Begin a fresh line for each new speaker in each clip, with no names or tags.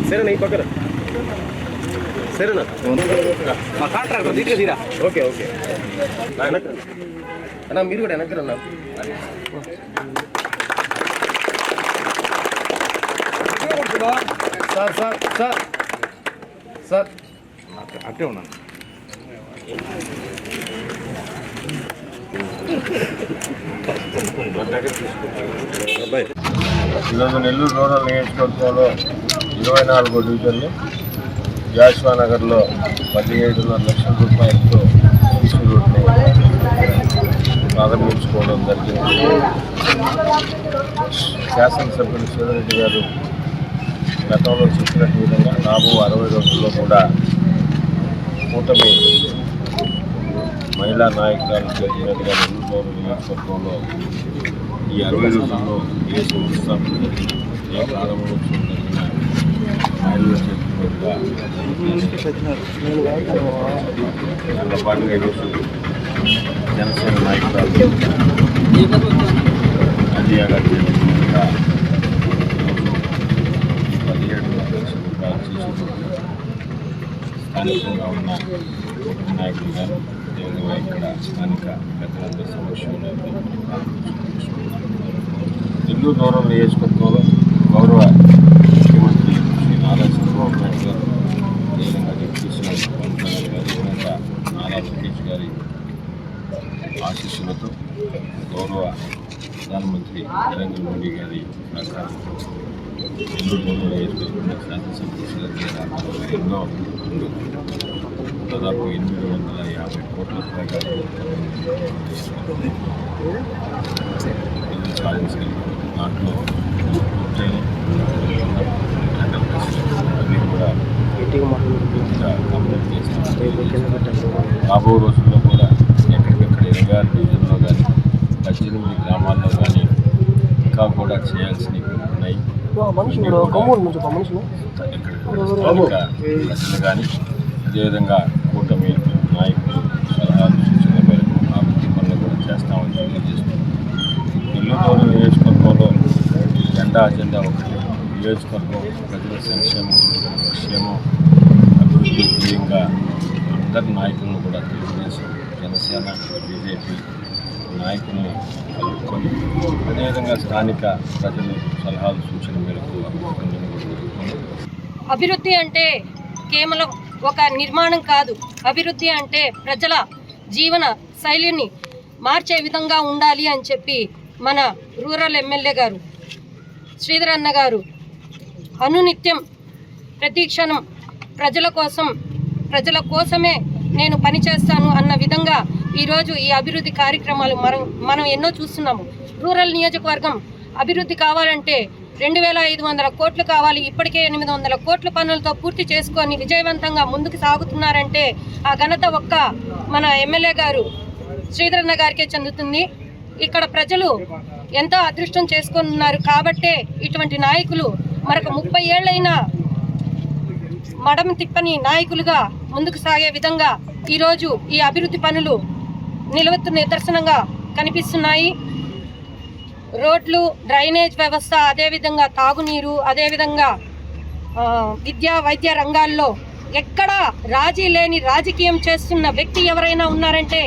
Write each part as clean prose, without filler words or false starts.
సరేనా ఈ పక్కన సరేనా మా కాంట్రాక్టర్ దీటుగా తీరా ఓకే ఓకే అన్నా మీరు కూడా వెనక్కి అన్నా సార్ సార్ సార్ సార్ అట్టే ఉన్నాను
ఈరోజు నెల్లూరు రూరల్ నియోజకవర్గంలో 24 డివిజన్లు జాషువా నగర్లో 17.5 లక్షల రూపాయలతో ఈసీ రోడ్ని ప్రారంభించుకోవడం జరిగింది. శాసనసభ్యులు శివరెడ్డి గారు గతంలో చెప్పినట్టు విధంగా రాబో 60 రోజుల్లో కూడా కూటమి మహిళా నాయకురాలు చేసినట్టుగా నెల్లూరు నియోజకవర్గంలో ఈ 60 రోజుల్లో ఏ సంస్థాపన ఏ ప్రారంభోత్సవం జరిగిన మహిళలు చేసినట్టుగా దాంట్లో పాటుగా ఈరోజు జనసేన నాయకురాలు అజియా గారు చేసినట్టుగా 17 లక్షల రూపాయలు చేసినట్టుగా స్థానికంగా ఉన్న నాయకులు గారు అదేవిధంగా ఇక్కడ స్థానిక పెద్దలందరి సమక్షంలో నెల్లూరు రూరల్ నియోజకవర్గంలో గౌరవ ముఖ్యమంత్రి శ్రీ నారా చంద్రబాబు నాయుడు గారు అదేవిధంగా డిప్యూటీ సీఎం పవన్ కళ్యాణ్ గారు ఇంకా నారా లోకేష్ గారి ఆశీస్సులతో గౌరవ ప్రధానమంత్రి నరేంద్ర మోడీ గారి సహకారంతో నెల్లూరు రూరల్ నియోజకవర్గంలో శాసనసభ ఎన్నో దాదాపు 850 కోట్ల రూపాయలు సాధించాలి. దాంట్లో అన్నీ కూడా కంప్లీట్ చేస్తాం. రాబో రోజుల్లో కూడా ఎక్కడికెక్కడ 26 డివిజన్లో కానీ 18 గ్రామాల్లో కానీ ఇంకా కూడా చేయాల్సినవి ఉన్నాయి. ప్రజలు కానీ అదేవిధంగా కూటమి నాయకులు సలహాలు సూచనల మేరకు అభివృద్ధి పనులు కూడా చేస్తామని తెలియజేస్తున్నాం. నెల్లూరు రూరల్ నియోజకవర్గంలో జెండా అజెండా ఒకటి నియోజకవర్గం ప్రజల సంక్షేమం క్షేమం అభివృద్ధి ధ్యేయంగా అందరి నాయకులను కూడా తెలుగుదేశం జనసేన బీజేపీ నాయకులను కలుపుకొని అదేవిధంగా స్థానిక ప్రజలు సలహాలు సూచనల మేరకు
అభివృద్ధి అంటే కేవలం ఒక నిర్మాణం కాదు. అభివృద్ధి అంటే ప్రజల జీవన శైలిని మార్చే విధంగా ఉండాలి అని చెప్పి మన రూరల్ ఎమ్మెల్యే గారు శ్రీధర్ అన్న గారు అనునిత్యం ప్రతిక్షణం ప్రజల కోసమే నేను పనిచేస్తాను అన్న విధంగా ఈరోజు ఈ అభివృద్ధి కార్యక్రమాలు మనం ఎన్నో చూస్తున్నాము. రూరల్ నియోజకవర్గం అభివృద్ధి కావాలంటే 2500 కోట్లు కావాలి. ఇప్పటికే 800 కోట్ల పనులతో పూర్తి చేసుకొని విజయవంతంగా ముందుకు సాగుతున్నారంటే ఆ ఘనత ఒక్క మన ఎమ్మెల్యే గారు శ్రీధరన్న గారికే చెందుతుంది. ఇక్కడ ప్రజలు ఎంతో అదృష్టం చేసుకొని ఉన్నారు కాబట్టే ఇటువంటి నాయకులు మరొక 30 ఏళ్ళైనా మడమ తిప్పని నాయకులుగా ముందుకు సాగే విధంగా ఈరోజు ఈ అభివృద్ధి పనులు నిలవెత్తు నిదర్శనంగా కనిపిస్తున్నాయి. రోడ్లు, డ్రైనేజ్ వ్యవస్థ, అదేవిధంగా తాగునీరు, అదేవిధంగా విద్యా వైద్య రంగాల్లో ఎక్కడా రాజీ లేని రాజకీయం చేస్తున్న వ్యక్తి ఎవరైనా ఉన్నారంటే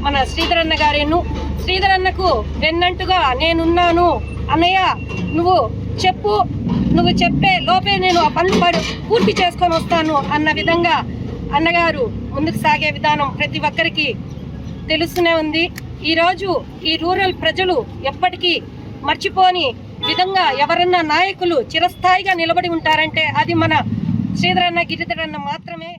మన శ్రీధరన్న గారేను. శ్రీధరన్నకు వెన్నంటుగా నేనున్నాను అన్నయ్య, నువ్వు చెప్పే లోపే నేను ఆ పనులు పూర్తి చేసుకొని వస్తాను అన్న విధంగా అన్నగారు ముందుకు సాగే విధానం ప్రతి ఒక్కరికి తెలుస్తూనే ఉంది. ఈరోజు ఈ రూరల్ ప్రజలు ఎప్పటికీ మర్చిపోని విధంగా ఎవరన్నా నాయకులు చిరస్థాయిగా నిలబడి ఉంటారంటే అది మన శ్రీధరన్న గిరిధరన్న మాత్రమే.